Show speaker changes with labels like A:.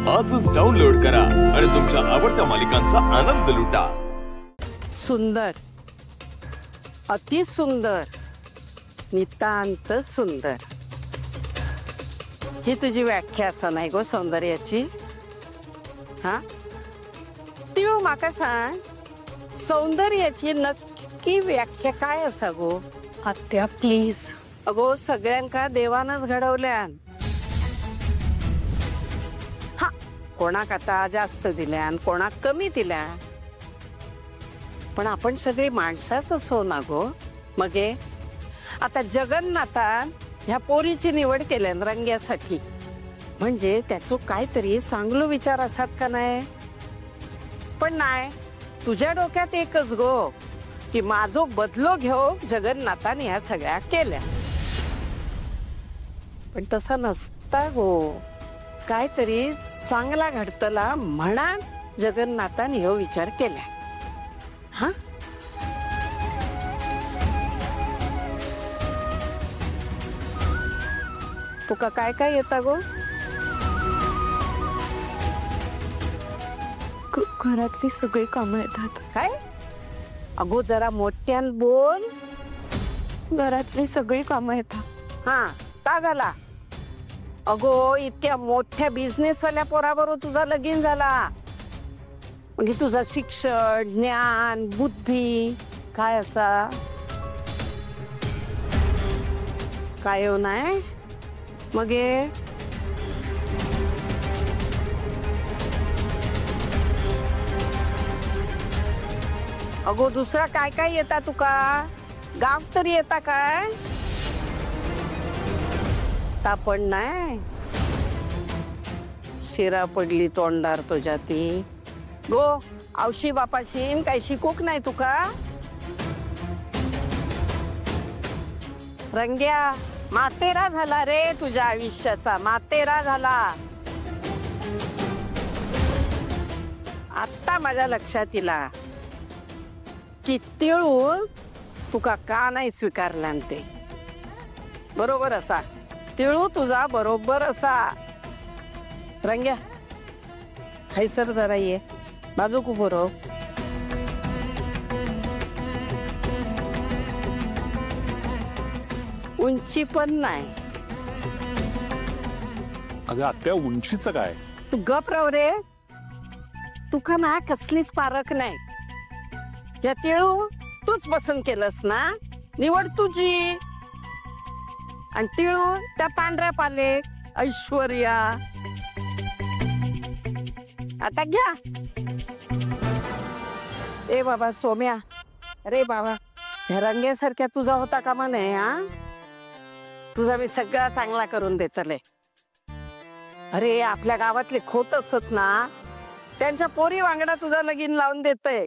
A: आजच डाउनलोड करा आणि तुमच्या आवडत्या मालिकांचा आनंद लुटा।
B: सुंदर, अति सुंदर, नितांत सुंदर, ही तुझी व्याख्या असा नाही गो सौंदर्याची। हा ती माका सांग, सौंदर्याची नक्की व्याख्या काय असा गो?
C: आत्या प्लीज।
B: अगो सगळ्यांका देवानच घडवल्यान। हा कोणाक आता जास्त दिल्यान, कोणाक कमी दिल्यान, पण आपण सगळी माणसाच असो ना गो। मगे आता जगन्नाथान ह्या पोरीची निवड केल्यान रंग्यासाठी, म्हणजे त्याचो काहीतरी चांगलो विचार असतात का नाही? पण नाही, तुझ्या डोक्यात एकच गो की माझो बदलो घेऊ जगन्नाथाने ह्या सगळ्या केल्या। पण तसा नसता गो, काहीतरी चांगला घडतला म्हणा जगन्नाथाने ह्यो विचार केला। हा तुका काय काय येता गो?
C: घरातली सगळी कामं येतात।
B: काय? अगो जरा मोठ्यान बोल।
C: घरातली सगळी कामं येतात।
B: हा का झाला? अगो इतक्या मोठ्या बिझनेस वाल्या पोराबरोबर तुझा लगीन झाला, म्हणजे तुझा शिक्षण, ज्ञान, बुद्धी काय असा काय हो नाही? मगे अगो दुसरा काय काय येता तुका? गाव तरी येता काय? तापण नाही, शिरा पडली तोंडार तुझ्या ती गो। आवशी बापाशीन काय शिकूक नाही तुका? रंग्या मातेरा झाला रे तुझ्या आयुष्याचा, मातेरा झाला। आता माझ्या लक्षात इला की तिळू तुका का नाही स्वीकारल्यान ते। बरोबर असा तिळू तुझा बरोबर असा। रंग्या हैसर जरा ये बाजूक उभो राह। उंची पण नाही।
D: अगं आत्या उंचीचं काय?
B: तू गप राव रे, तुका ना कसलीच पारख नाही। या तिळू तूच पसंत केलंस ना, निवड तुझी। आणि तिळू त्या पांढऱ्या पालेक ऐश्वर्या। आता घ्या। ए बाबा सोम्या, अरे बाबा ह्या रंग्यासारख्या तुझा होता का म्हणे? हा तुझा मी सगळा चांगला करून देतले। अरे आपल्या गावातले खोत असत ना, त्यांच्या पोरी वांगडा तुझा लगीन लावून देतय।